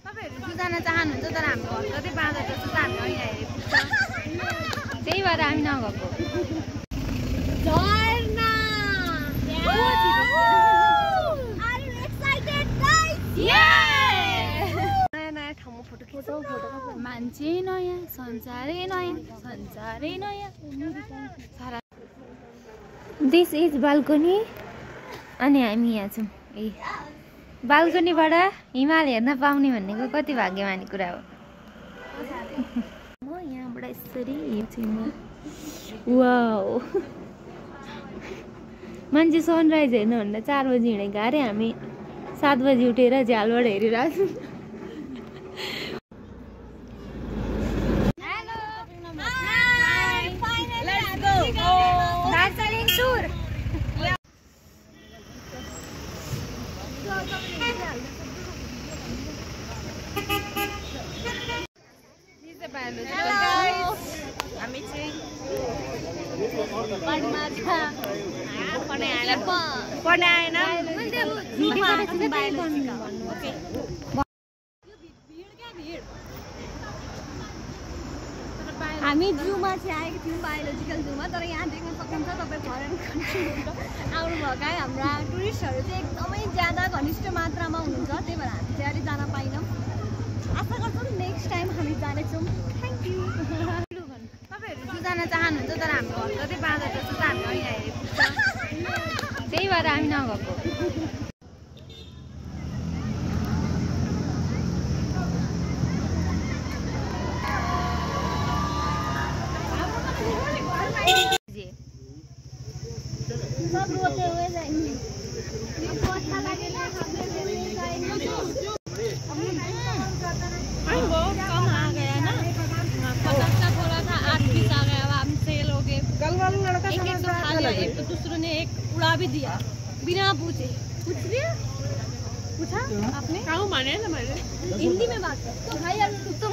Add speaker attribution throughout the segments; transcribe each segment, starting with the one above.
Speaker 1: तपाईँहरू जान चाहनुहुन्छ तर हाम्रो घर कतै बाँधो जस्तो चाहिँ हामी अहिले हेरेको त्यही भएर हामी नगएको
Speaker 2: झरना नयाँ ठाउँमा फोटो खिच्छौँ
Speaker 1: मान्छे नयाँ संसारै नयाँ सारा दिस इज बाल्कनी अनि हामी यहाँ छौँ ए बाल्कनीबाट हिमाल हेर्न पाउने भनेको कति भाग्यमानी कुरा हो म यहाँबाट यसरी हेर्छु वाउ मान्छे सनराइज हेर्नुभन्दा 4 बजी हिँडेको अरे हामी 7 बजी उठेर झ्यालबाट हेरिरहेको छौँ
Speaker 2: हामी चाहिँ पढ्न आएन हामी जूमा चाहिँ आएको थियौँ बायोलोजिकल जूमा तर यहाँ देख्न सक्नुहुन्छ तपाईँ फरेन कन्ट्रीबाट आउनुभएका हाम्रा टुरिस्टहरू चाहिँ एकदमै ज्यादा घनिष्ठ मात्रामा हुनुहुन्छ त्यही भएर हामी चाहिँ अहिले जान पाइनौँ आशा गर्छौँ नेक्स्ट टाइम हामी जानेछौँ थ्याङ्क यू
Speaker 1: तपाईँहरू जान चाहनुहुन्छ तर हाम्रो घर कतै बाँधो जस्तो चाहिँ हामी अहिले हेरेको त्यही भएर हामी नगएको
Speaker 2: सब रोते हुए जाएंगे हमको अच्छा लगेगा हमको कम आ गया ना 50 का बोला था 8-20 आ गया अब हम सेल हो गए कल वाला लड़का एक तो खा लिया एक तो दूसरों ने एक उड़ा भी दिया बिना पूछे पूछ लिया पूछा आपने क्या माने ना मैंने हिंदी में बात कर तो भाई
Speaker 1: तुम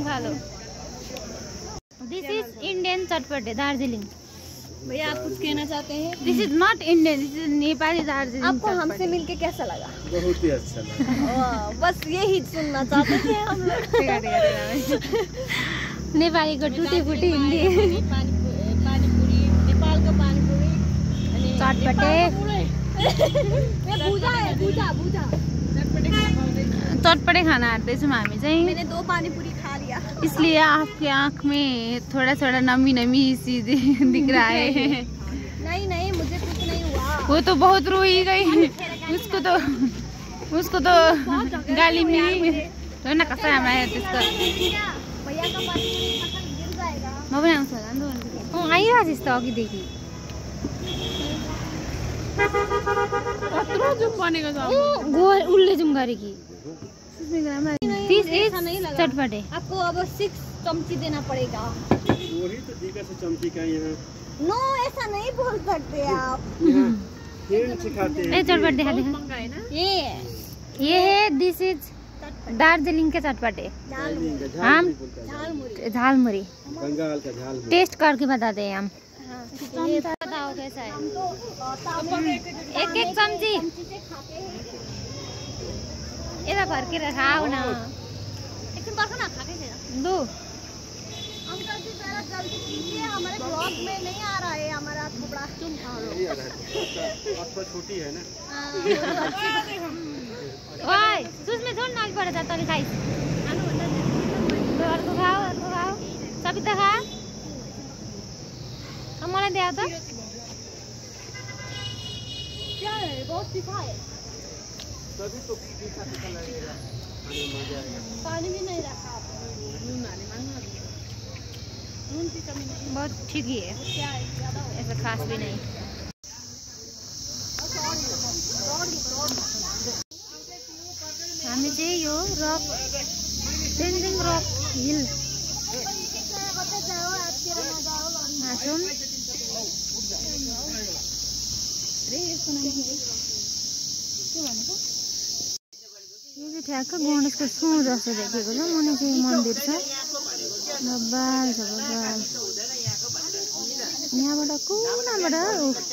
Speaker 1: खा लो दिस इज इंडियन चटपटे दार्जिलिंग
Speaker 2: भैया आप कुछ कहना चाहते हैं
Speaker 1: this is not Indian this is Nepali Darjeeling
Speaker 2: आपको हमसे मिलके कैसा लगा
Speaker 3: बहुत ही अच्छा लगा
Speaker 2: बस यही सुनना चाहते थे हम लोग
Speaker 1: नेपाली को टूटी फूटी हिंदी
Speaker 2: पानीपुरी नेपाल का पानीपुरी
Speaker 1: चटपटे चटपटे खाना हार्दैछौँ हामी चाहिँ
Speaker 2: मैंने 2 पानीपुरी खा लिया
Speaker 1: इसलिए आपके आँख में थोड़ा थोड़ा नमी सी दिख रहा है
Speaker 2: नहीं मुझे कुछ नहीं हुआ
Speaker 1: वो तो बहुत रोई गई उसको तो गाली मिली तो न कसै हमारे त्यसको
Speaker 2: भैया का पानीपुरी गिर जाएगा
Speaker 1: म पनि आउँछु होला नि त आइरहेको छ यस्तो अघिदेखि
Speaker 2: कत्रो जुम बनेको छ
Speaker 1: उसले जुम गरे कि दिस इज चटपटे
Speaker 2: आपको अब 6 चमची देना पड़ेगा
Speaker 3: वही तो दीका से चमची का यहाँ
Speaker 2: नो ऐसा नहीं बोल सकते आप
Speaker 3: हिंट सिखाते हैं
Speaker 1: चटपटे दिखा ये है दिस इज दार्जिलिंग के चटपटे हम झालमुरी
Speaker 3: बंगाल का झालमुरी
Speaker 1: टेस्ट करके बताते हैं हम बताओ कैसा है एक चम्ची यता फर्केर खाऊ न
Speaker 2: एकछिन बस न खाकै छैन
Speaker 1: लु
Speaker 2: अंकल जी जरा जल्दी कीजिए हमारे ब्लॉग में नहीं आ रहा है हमारा थोड़ा तुम
Speaker 3: आपका छोटी है ना
Speaker 1: ओए सुस्मे छोड न अघि जा तले खाइस अर्को खाऊ सबिता खा मलाई दिया त
Speaker 2: क्या है बहुत तीखा है
Speaker 3: तभी तो तीखा लगेगा खाने में मजा आएगा
Speaker 2: पानी भी नहीं रखा नून की कमी नहीं
Speaker 1: बहुत ठीक ही है
Speaker 2: क्या है ज्यादा
Speaker 1: ऐसा खास भी नहीं हामी चाहिँ यो रक तेन्जिङ रक हिल हाँसौँ यो चाहिँ ठ्याक्क गणेशको सुँ जस्तो देखेको छ मुनि चाहिँ मन्दिर छ बब्बाल छ बब्बाल यहाँबाट कुनाबाट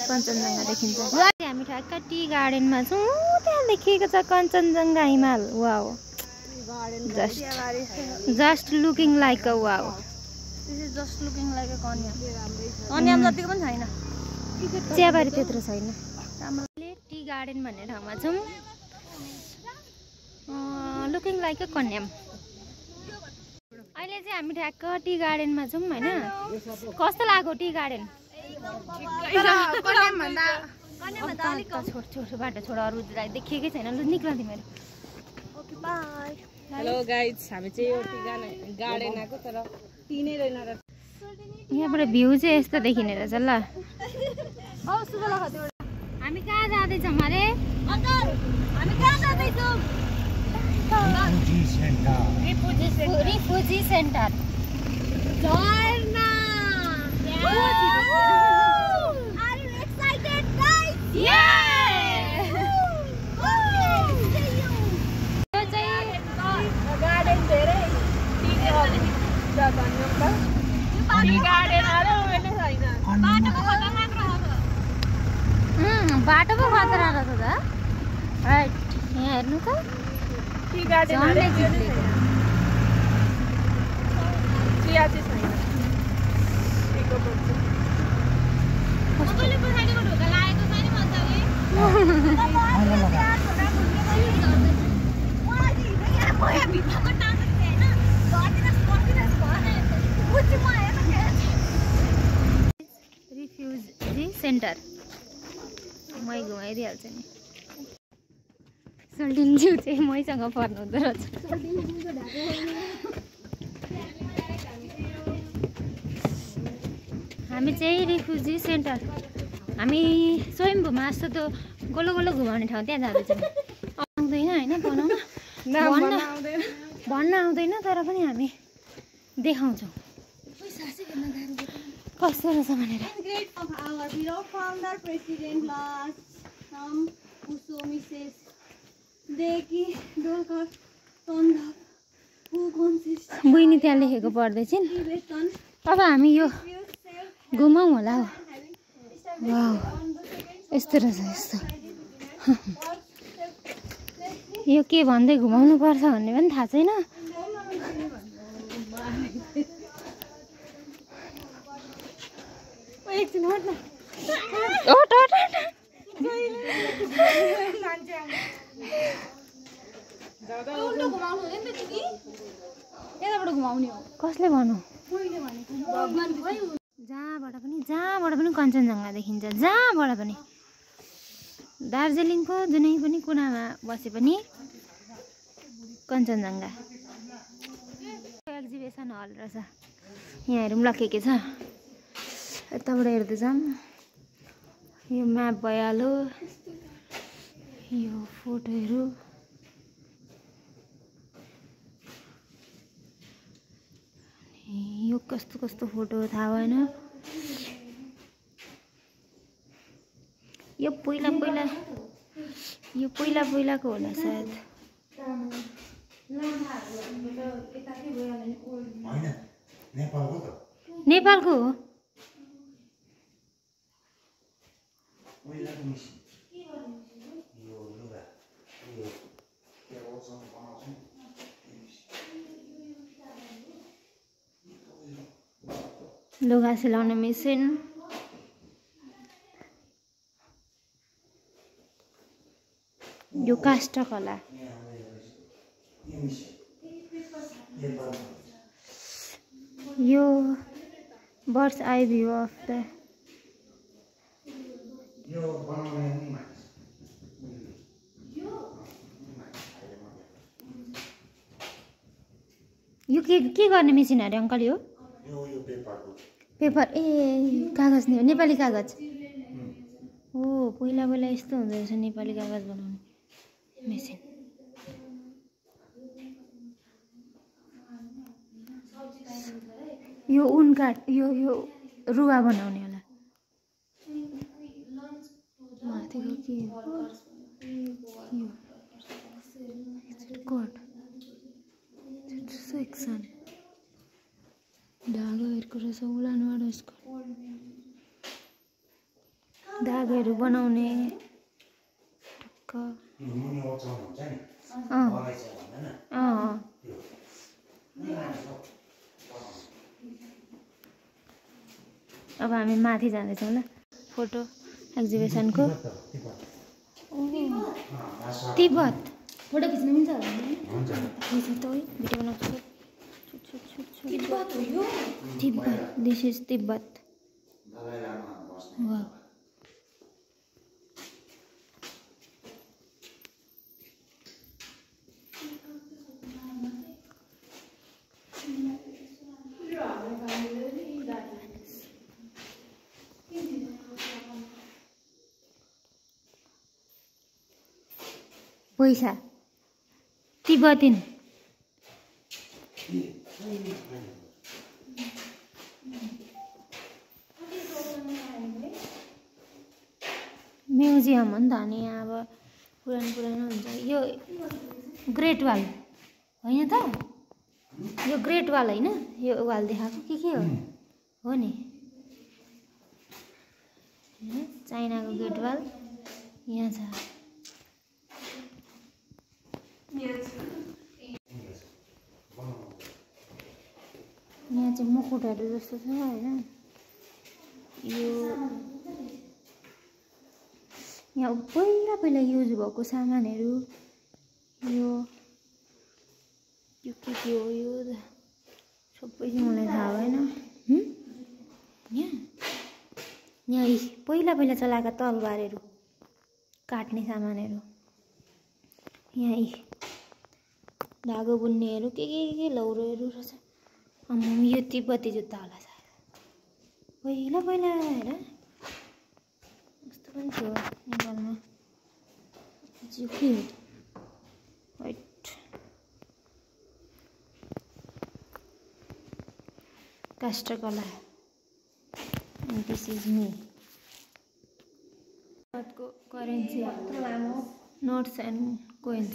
Speaker 1: कञ्चनजङ्घा देखिन्छ हामी ठ्याक्क टी गार्डनमा छौँ त्यहाँ देखिएको छ कञ्चनजङ्घा हिमाल wow just looking like a wow
Speaker 2: this is just looking like a Kanyam Kanyam जतिको पनि छैन
Speaker 1: चियाबारी त्यत्रो छैन टी गार्डन भन्ने ठाउँमा छौँ लुकिङ लाइक अ कन्याम अहिले चाहिँ हामी ठ्याक्क टी गार्डनमा छौँ होइन कस्तो लाग्यो टी गार्डन छोटो बाटो छोड अरू देखिएकै छैन लु निक्लन्थेँ मैले
Speaker 2: ओके बाई
Speaker 4: हेलो गाइज हामी चाहिँ यो टी गार्डन आएको तर टी नै रहेन र
Speaker 1: यहाँबाट भ्यू चाहिँ यस्तो देखिने रहेछ ल हामी कहाँ जाँदैछौँ अरे
Speaker 2: हामी कहाँ जाँदैछौँ
Speaker 1: refugee centre
Speaker 2: Jharna Are you excited guys?
Speaker 4: Garden धेरै
Speaker 1: बाटो पो खतरा रहेछ त राइट यहाँ हेर्नु त
Speaker 4: चिया चाहिँ छैन
Speaker 2: तपाईँले पछाडिको ढोका लागेको छ नि मजाले
Speaker 1: रिफ्युजी सेन्टर मै घुमाइदिइहाल्छु नि सोल्टिन जिउ चाहिँ मैसँग पर्नु हुँदो रहेछ हामी चाहिँ रिफ्युजी सेन्टर हामी स्वयम्भूमा जस्तो त गोलो गोलो घुमाउने ठाउँ त्यहाँ जाँदैछौँ आउँदैन होइन बनाउन भन्न आउँदैन तर पनि हामी देखाउँछौँ कस्तो रहेछ भनेर
Speaker 2: Great of our beloved founder, President last Uso Mrs. Deki Dolkar Tondap who consists
Speaker 1: बहिनी त्यहाँ लेखेको पढ्दैछिन् अब हामी यो घुमाउँ होला हौ वाउ यस्तो रहेछ यस्तो यो के भन्दै घुमाउनु पर्छ भन्ने पनि थाहा छैन
Speaker 2: एकछिन हट न उल्टो घुमाउनु हुँदैन नि त दिदी यताबाट घुमाउने हो
Speaker 1: कसले भन्नु
Speaker 2: मैले भनेको
Speaker 1: जहाँबाट पनि कञ्चनजङ्घा देखिन्छ जहाँबाट पनि दार्जिलिङको जुनै पनि कुनामा बसे पनि कञ्चनजङ्घा एक्जिबिसन हल रहेछ यहाँ हेरौँ ल के छ यताबाट हेर्दै जाऊँ यो म्याप भइहाल्यो यो फोटोहरू यो कस्तो कस्तो फोटो थाहा भएन यो पहिला पहिलाको होला सायद नेपालको हो लुगा सिलाउने मेसिन यो काष्ठकला यो birds I view of the यो के गर्ने मेसिन अरे अङ्कल यो पेपर ए कागज नेपाली कागज हो पहिला यस्तो हुँदो रहेछ नेपाली कागज बनाउने मेसिन यो ऊन काट यो रुवा बनाउने होला माथिको के कोट सेक्सन धागोहरूको रहेछ उलानबाट यसको धागोहरू बनाउने अब हामी माथि जाँदैछौँ ल फोटो एक्जिबिसनको। तिब्बत फोटो खिच्न मिल्छ होला नि? हुन्छ त है भिडियो बनाउँछु। Tibet this is Tibet. वाह पैसा तिब्बतीन म्युजियम हो नि त। अनि अब पुरानो हुन्छ। यो ग्रेट वाल होइन त? यो ग्रेट वाल होइन? यो वाल देखाएको के हो नि? चाइनाको ग्रेट वाल यहाँ छ। यहाँ चाहिँ मुकुटहरू जस्तो छ होइन? यो यहाँ पहिला युज भएको सामानहरू। यो के हो यो सबै चाहिँ मलाई थाहा भएन। यहाँ पहिला चलाएका तलवारहरू, काट्ने सामानहरू। यहाँ धागो बुन्नेहरू के लौरोहरू रहेछ। यो तिब्बती जुत्ता होला सायद। पहिला हेर कस्तो पनि थियो नेपालमा। के हो वाइट काष्ठकला। This is me. भारतको करेन्सी नोट्स एन्ड कोइन्स।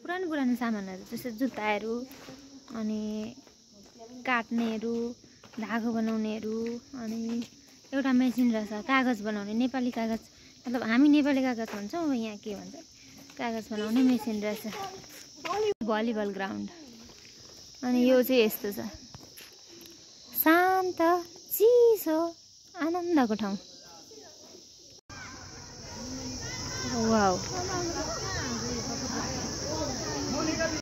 Speaker 1: पुरानो सामानहरू जस्तै जुत्ताहरू अनि काट्नेहरू, धागो बनाउनेहरू। अनि एउटा मेसिन रहेछ कागज बनाउने। नेपाली कागज मतलब हामी नेपाली कागज भन्छौँ, यहाँ के भन्छ कागज बनाउने मेसिन रहेछ। Volleyball ground. अनि यो चाहिँ यस्तो छ शान्त चिसो आनन्दको ठाउँ। वाउ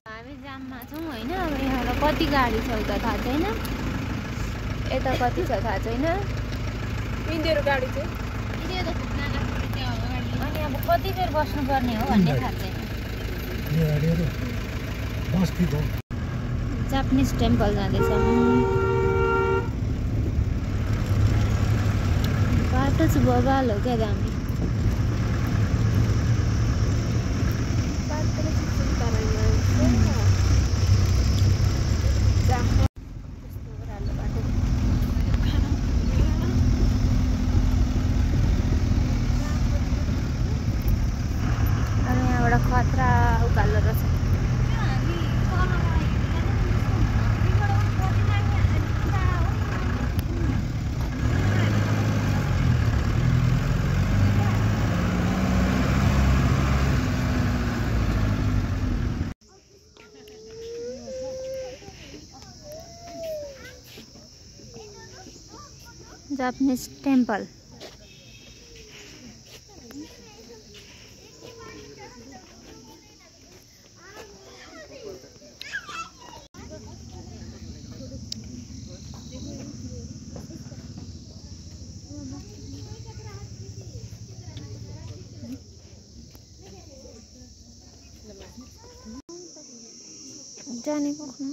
Speaker 1: हामी जाममा छौँ होइन? अब यहाँ कति गाडी छ उता थाहा छैन, यता कति छ थाहा छैन।
Speaker 4: यिनीहरू गाडी चाहिँ
Speaker 1: अनि अब कति बेर बस्नुपर्ने हो भन्ने थाहा छैन। जापानिज टेम्पल जाँदैछौँ। बाटो चाहिँ बबाल हो क्या दामी। खतरा उकालो रहेछ। Japanese temple. जाने पुग्नु।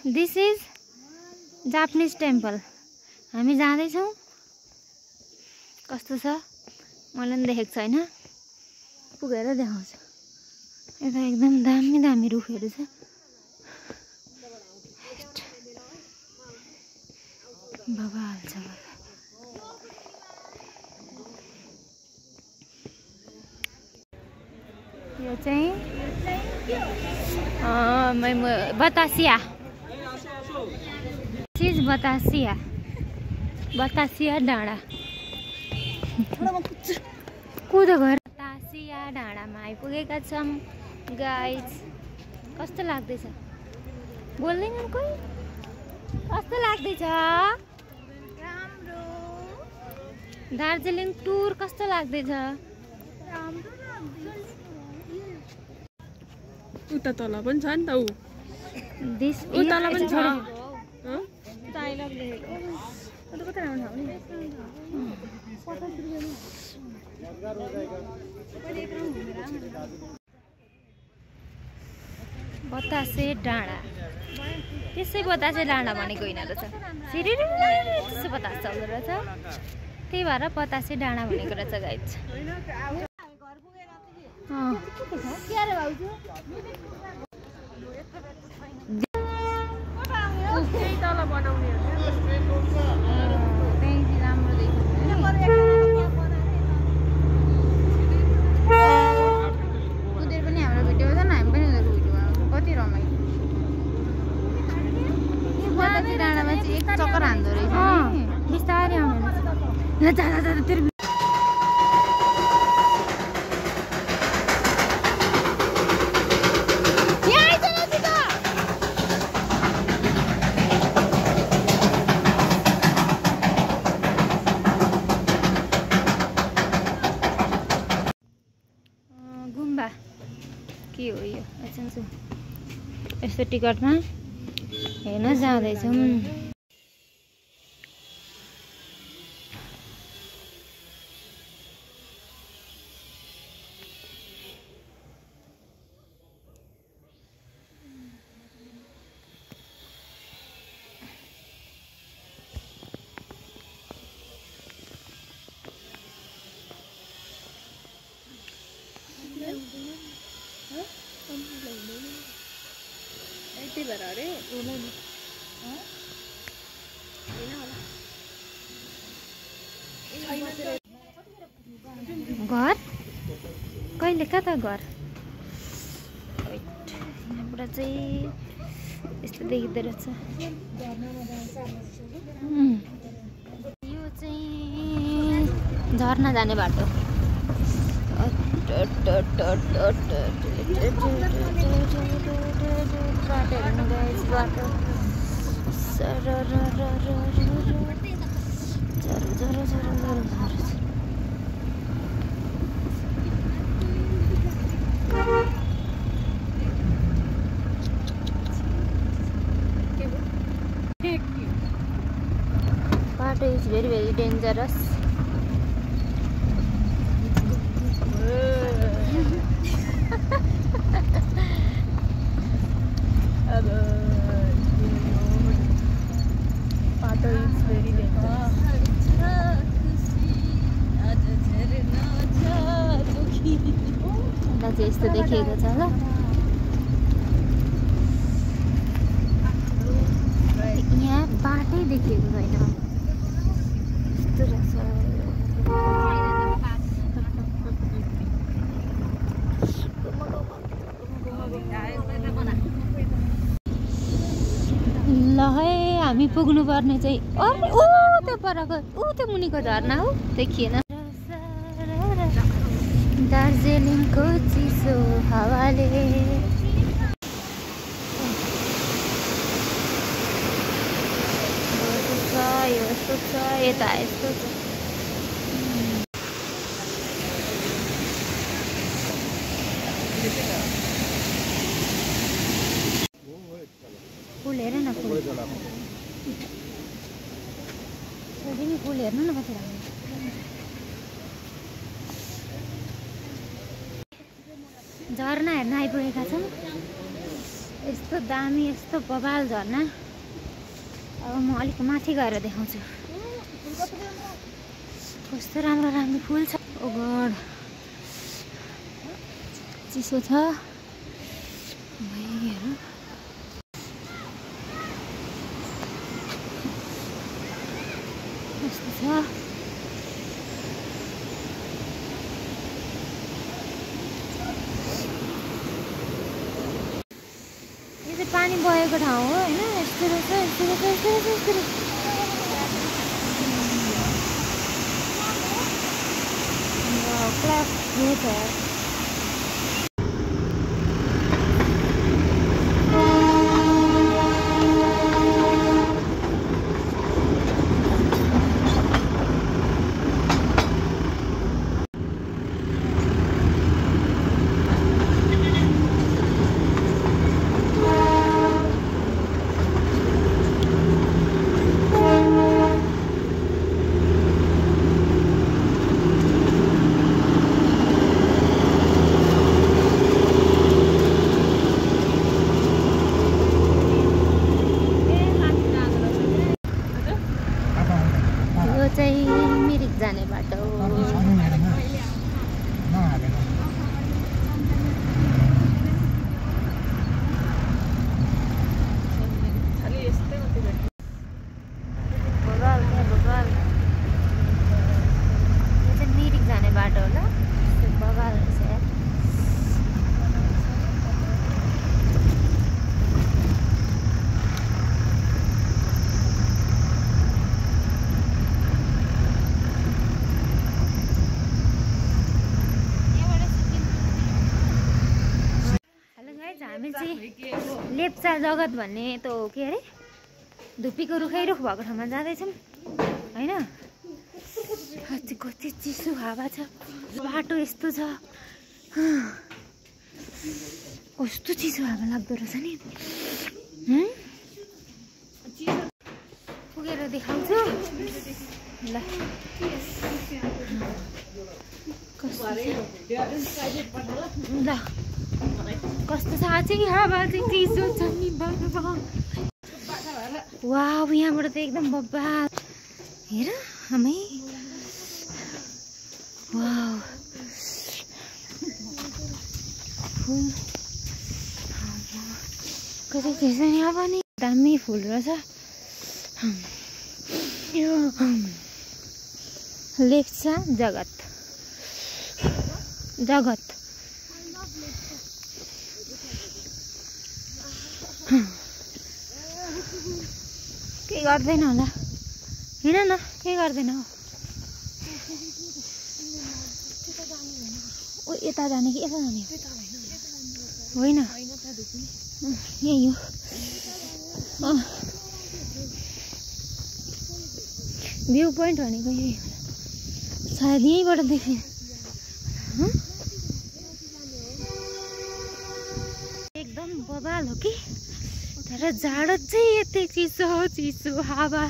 Speaker 1: This is Japanese temple. हामी जाँदैछौँ। कस्तो छ मैले पनि देखेको छैन, पुगेर देखाउँछु। यता एकदम दामी रुखहरू छ। बबाल छ। यो चाहिँ बतासिया चिज बतासिया डाँडा कुदो घर बतासिया डाँडामा आइपुगेका छौँ गाइज। कस्तो लाग्दैछ बोल्दैनन् कोही? कस्तो लाग्दैछ? राम्रो। दार्जिलिङ टुर कस्तो लाग्दैछ?
Speaker 4: उता तल पनि छ नि त ऊ तल पनि छ
Speaker 1: बतासे डाँडा त्यसै बतासे डाँडा भनेको होइन रहेछ। सिरिरी त्यसै बतास चल्दो रहेछ त्यही भएर बतासे डाँडा भनेको रहेछ गाइज।
Speaker 4: तल बनाउने
Speaker 1: उनीहरू पनि हाम्रो भिडियो छ नि हामी पनि उनीहरूको भिडियो बनाउँछौँ कति रमाइलो। बतासे डाँडामा चाहिँ एक चक्कर हान्दो रहेछ बिस्तारै आउने रहेछ। गुम्बा के हो यो? यस्तो टिकटमा हेर्न जाँदैछौँ। घर कहिले कता घर? यहाँबाट चाहिँ यस्तो देखिँदो रहेछ। यो चाहिँ झर्ना जाने बाटो। Water is very, very dangerous.
Speaker 4: Water is very dangerous.
Speaker 1: यस्तो देखिएको छ ल। यहाँ बाटै देखिएको छैन यस्तो रहेछ। ल है हामी पुग्नु पर्ने चाहिँ अरे ऊ त्यो परको ऊ त्यो मुनिको झर्ना हो देखिएन। दार्जिलिङको चिसो हावाले यस्तो छ यता यस्तो छ। फुल हेर न फुल फुल हेर्नु न कति राम्रो। झर्ना हेर्न आइपुगेका छौँ। यस्तो दामी यस्तो बबाल झर्ना। अब म अलिक माथि गएर देखाउँछु कस्तो राम्रो राम्रो फुल छ। ओ गड चिसो छ हेर। कस्तो छ पानी बगेको ठाउँ हो होइन। यस्तो रहेछ यस्तो रहेछ यस्तो रहेछ यस्तो रहेछ। क्लास यो छ मिरिक जाने बाटो। बगाल क्या बगाल, यो चाहिँ मिरिक जाने बाटो होला। बगाल रहेछ यार। हामी चाहिँ लेप्चा जगत भन्ने त हो के अरे धुप्पीको रुखैरुख भएको ठाउँमा जाँदैछौँ होइन। कति चिसो हावा छ, बाटो यस्तो छ, कस्तो चिसो हावा लाग्दो रहेछ नि। पुगेर देखाउँछु ल। ल कस्तो छ चाहिँ हावा चाहिँ चिसो छ नि बाबा। वाउ यहाँबाट त एकदम बब्बाल हेर हामी। वाउ फुल कति चिसो नि अब नि दामी फुल रहेछ। लेप्चा जगत जगत के गर्दैन होला हिँड न के गर्दैन हो। ओ यता जाने कि यता जाने होइन यही हो। भ्यू पोइन्ट भनेको यही हो सायद, यहीँबाट देखेँ। एकदम बबाल हो कि तर जाडो चाहिँ यति चिसो चिसो हावा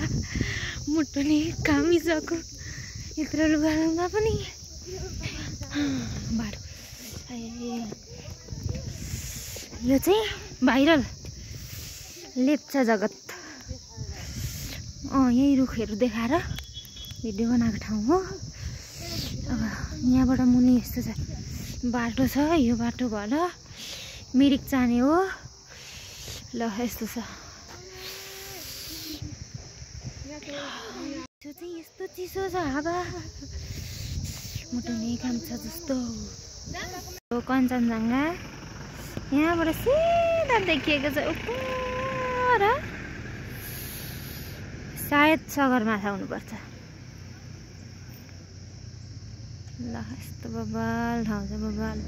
Speaker 1: मुटु नि कामिसक्यो यत्रो लुगा लाउँदा पनि। बाटो यो चाहिँ भाइरल लेप्चा जगत। यही रुखहरू देखाएर भिडियो बनाएको ठाउँ हो। अब यहाँबाट मुनि यस्तो छ बाटो छ, यो बाटो भएर मिरिक जाने हो। ल यस्तो छ त्यो चाहिँ यस्तो चिसो छ हावा मुटु नै काम्छ जस्तो। कञ्चनजङ्घा यहाँबाट सिधा देखिएको छ उपर, सायद सगरमाथा हुनुपर्छ। ल यस्तो बबाल ठाउँ छ बबाल।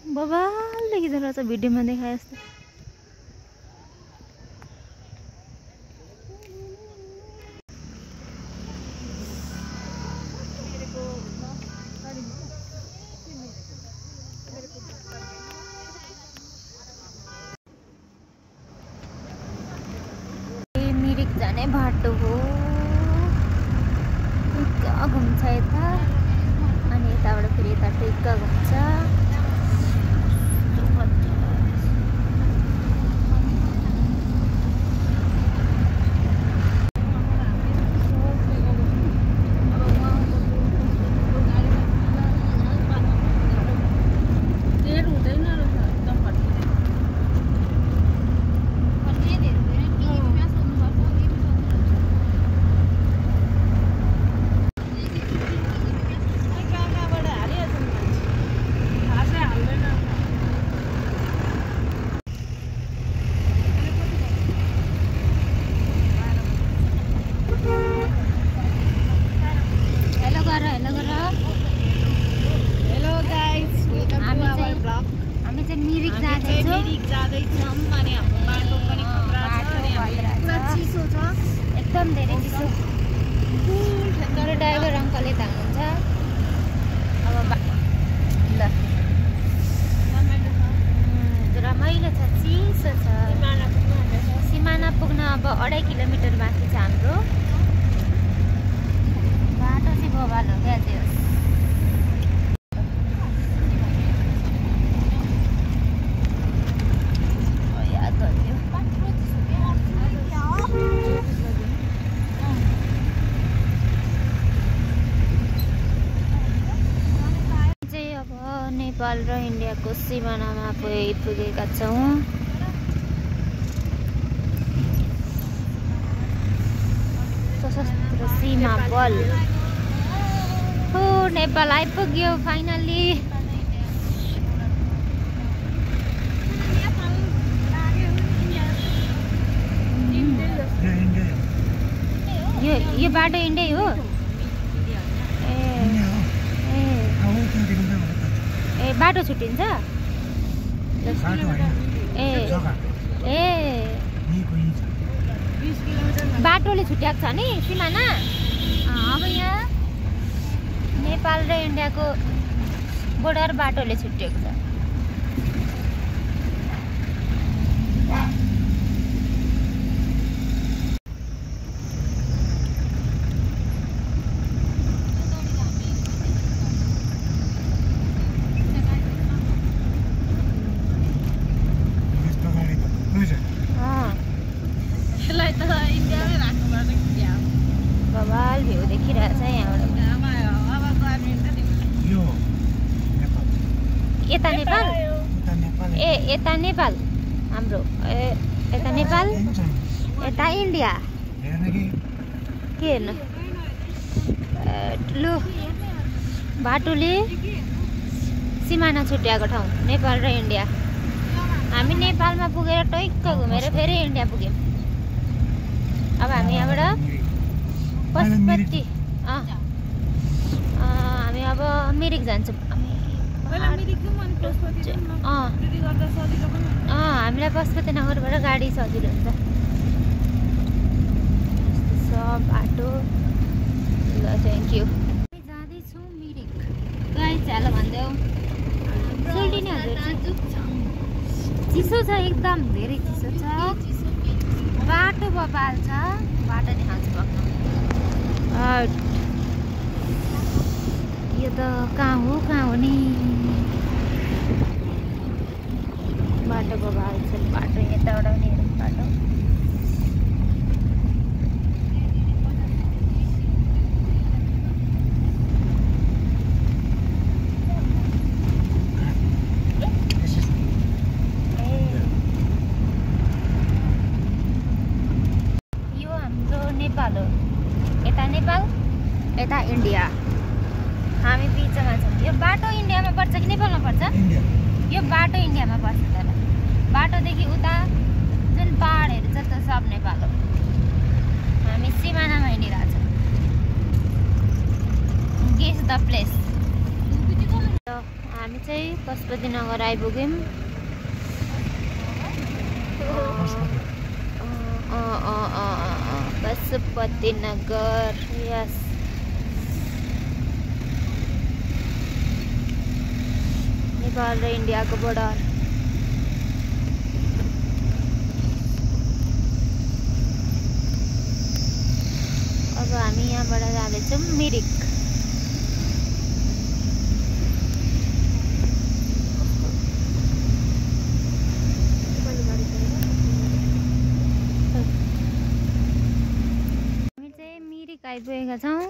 Speaker 1: बबाल देखिँदो रहेछ भिडियोमा देखाए जस्तो। मिरिक जाने बाटो हो। टिक्का घुम्छ यता अनि यताबाट फेरि यता टिक्का घुम्छ। मिरिक जाँदैछौँ।
Speaker 4: मिरिक जाँदैछौँ अनि हाम्रो बाटो पनि खतरा छ अनि पुरा चिसो छ
Speaker 1: एकदम धेरै चिसो। तर ड्राइभर अङ्कल यता हुनुहुन्छ। अब ल रमाइलो छ, चिसो छ। सिमाना पुग्न अब 2.5 किलोमिटर बाँकी छ हाम्रो। बाटो चाहिँ बवाल हो क्या त्यो। नेपाल र इन्डियाको सिमानामा पुगेका छौँ। सशस्त्र सीमा बल हो नेपाल आइपुग्यो फाइनली। यो बाटो इन्डिया हो। ए बाटो छुट्टिन्छ। बाटोले छुट्याएको छ नि सिमाना। अब यहाँ नेपाल र इन्डियाको बोर्डर बाटोले छुट्टिएको छ। बवाल भ्यू देखिरहेको छ यहाँबाट। यता नेपाल ए यता नेपाल हाम्रो यता नेपाल यता इन्डिया के हेर्नु ठुलो बाटोले सिमाना छुट्याएको ठाउँ नेपाल र इन्डिया। हामी नेपालमा पुगेर टैक्क घुमेर फेरि इन्डिया पुग्यौँ। अब हामी यहाँबाट पशुपति हामी अब मिरिक जान्छौँ। हामीलाई पशुपतिनगरबाट गाडी सजिलो हुन्छ। सब बाटो ल थ्याङ्क यू। जाँदैछौँ मिरिक। गाई चालो भन्दै सोल्टिने हजुर चिसो छ, एकदम धेरै चिसो छ। बाटो बबाल छ। बाटो देखाउँछु पक्का। यो त कहाँ हो नि। बाटो बबाल छ। बाटो यताबाट पनि हेरौँ बाटो। यो हाम्रो नेपाल हो। यता नेपाल यता इन्डिया। हामी बिचमा छौँ। यो बाटो इन्डियामा पर्छ कि नेपालमा पर्छ? यो बाटो इन्डियामा पर्छ। तर बाटोदेखि उता जुन पहाडहरू छ त्यो सब नेपाल हो। हामी सिमानामा हिँडिरहेछौँ। Guess the place. हामी चाहिँ पशुपतिनगर आइपुग्यौँ। पशुपतिनगर यस। नेपाल र इन्डियाको बोर्डर। अब हामी यहाँबाट जाँदैछौँ मिरिक। हामी चाहिँ मिरिक आइपुगेका छौँ।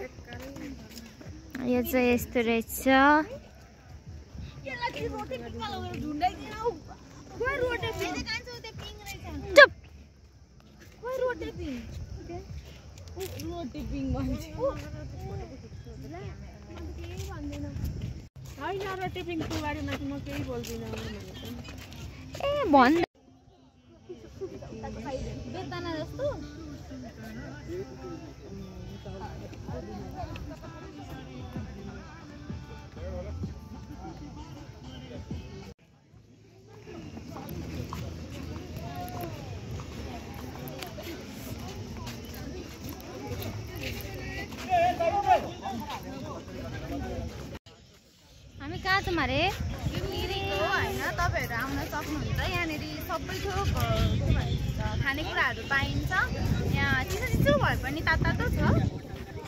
Speaker 1: यो चाहिँ यस्तो रहेछ। चुप। ए भन् बेदाना जस्तो अरे
Speaker 2: यो मिरिक हो होइन, तपाईँहरू आउन सक्नुहुन्छ। यहाँनिर सबै थोक के भन्छ खानेकुराहरू पाइन्छ। यहाँ चिसो चिसो भए पनि तातो छ।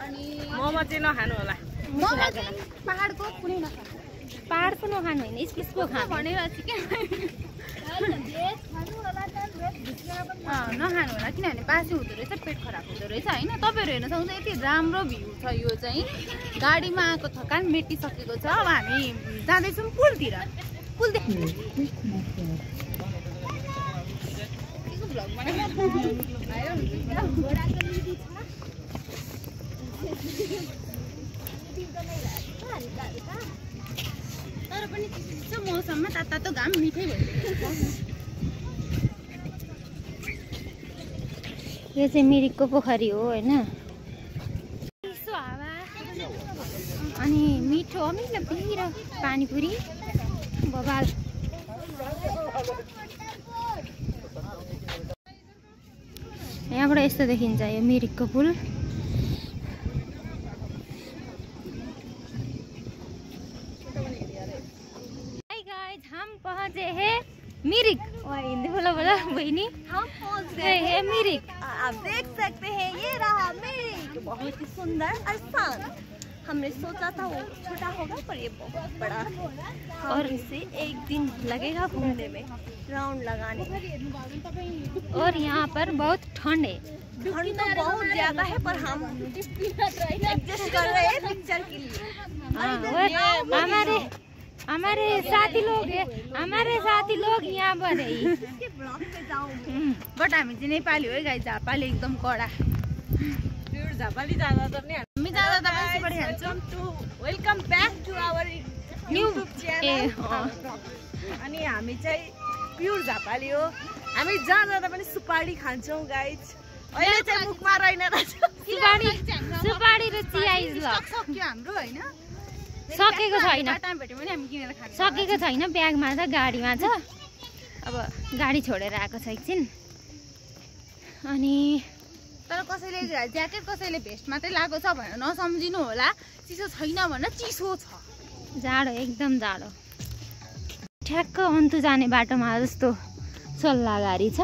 Speaker 2: अनि
Speaker 4: मोमो चाहिँ नखानु होला।
Speaker 2: मोमो चाहिँ पाहाडको कुनै नखानु,
Speaker 1: पाहाडको नखानु होइन, इस्कुसको खानु
Speaker 2: भनेर नखानु होला, किनभने बासी हुँदो रहेछ, पेट खराब हुँदो रहेछ होइन। तपाईँहरू हेर्न सक्नुहुन्छ यति राम्रो भ्यू छ। यो चाहिँ गाडीमा आएको थकान मेटिसकेको छ। अब हामी जाँदैछौँ पुलतिर। तर पनि चिसो मौसममा तातो घाम मिठै भइरहेको छ।
Speaker 1: यो चाहिँ मिरिकको पोखरी हो होइन।
Speaker 2: चिसो हावा
Speaker 1: अनि मिठो अमिलो पिरो पानीपुरी बबाल। यहाँबाट यस्तो देखिन्छ यो मिरिकको पुल। हम पहुंचे हैं मिरिक। और हिंदी बोलो बोलो बहनी।
Speaker 2: हम पहुंच
Speaker 1: गए हैं मिरिक।
Speaker 2: आप देख सकते हैं ये रहा मिरिक, बहुत ही सुंदर और शांत। हमने सोचा था वो छोटा होगा पर ये बहुत बड़ा है और इसे एक दिन लगेगा घूमने में, राउंड लगाने में।
Speaker 1: और यहाँ पर बहुत ठंड है।
Speaker 2: ठंड तो बहुत ज्यादा है पर हम एडजस्ट कर रहे हैं पिक्चर के लिए।
Speaker 1: हाँ, और हमारे साथी लोग यहाँ पर है।
Speaker 2: बट हामी चाहिँ नेपाली हो है गाइस, झापाली एकदम कडा।
Speaker 4: प्योर झापाली जाँदा त पनि
Speaker 2: हामी जाँदा त पनि सुपारी खान्छौँ।
Speaker 4: Welcome back to our
Speaker 1: new
Speaker 4: channel. अनि हामी चाहिँ प्योर झापाली हो। हामी जहाँ जाँदा पनि सुपारी खान्छौँ गाइज। अहिले चाहिँ मुखमा रहेन रहेछ
Speaker 1: सुपारी र चिया इज ल
Speaker 2: सक्यो हाम्रो होइन,
Speaker 1: सकेको छैन,
Speaker 2: टाइम भेट्यो भने हामी किनेर खान्छौँ।
Speaker 1: सकेको छैन। ब्यागमा छ, गाडीमा छ। अब गाडी छोडेर आएको छ एकछिन। अनि
Speaker 2: तर कसैले ज्याकेट कसैले भेस्ट मात्रै लगाएको छ भनेर नसम्झिनु होला। चिसो छैन भनेर चिसो छ।
Speaker 1: जाडो एकदम जाडो। ठ्याक्क अन्तु जाने बाटोमा जस्तो सल्लाह गाडी छ।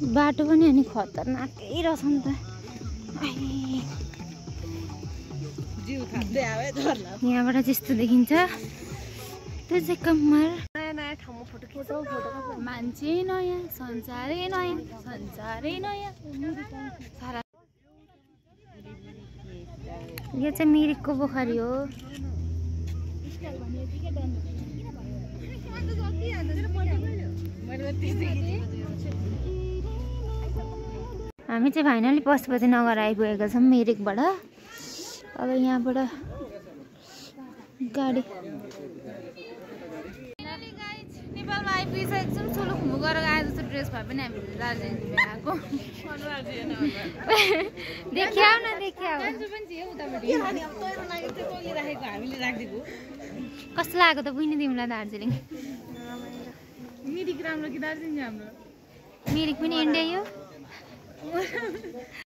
Speaker 1: बाटो पनि अनि खतरनाकै रहेछ नि त।
Speaker 4: जिउ थाप्दै आयो झर्ला।
Speaker 1: यहाँबाट त्यस्तो देखिन्छ। त्यो चाहिँ कम्मर।
Speaker 4: नयाँ नयाँ ठाउँमा फोटो खिचौँ।
Speaker 2: मान्छे नयाँ, संसारै नयाँ, संसारै नयाँ।
Speaker 1: यो चाहिँ मिरिकको पोखरी हो। हामी चाहिँ फाइनली पशुपति नगर आइपुगेको छौँ मिरिकबाट। अब यहाँबाट गाडी
Speaker 2: नेपालमा आइपुगिसकेको छौँ। सोलो खुम्बु गरेर आए जस्तो ड्रेस भए पनि हामी दार्जिलिङ आएको।
Speaker 1: देख्याउ न देख्याउ।
Speaker 4: हामीले राखिदिएको
Speaker 1: कस्तो लाग्यो त बहिनी तिमीलाई दार्जिलिङ?
Speaker 2: मिरिक राम्रो कि दार्जिलिङ राम्रो?
Speaker 1: मिरिक पनि इन्डिया हो।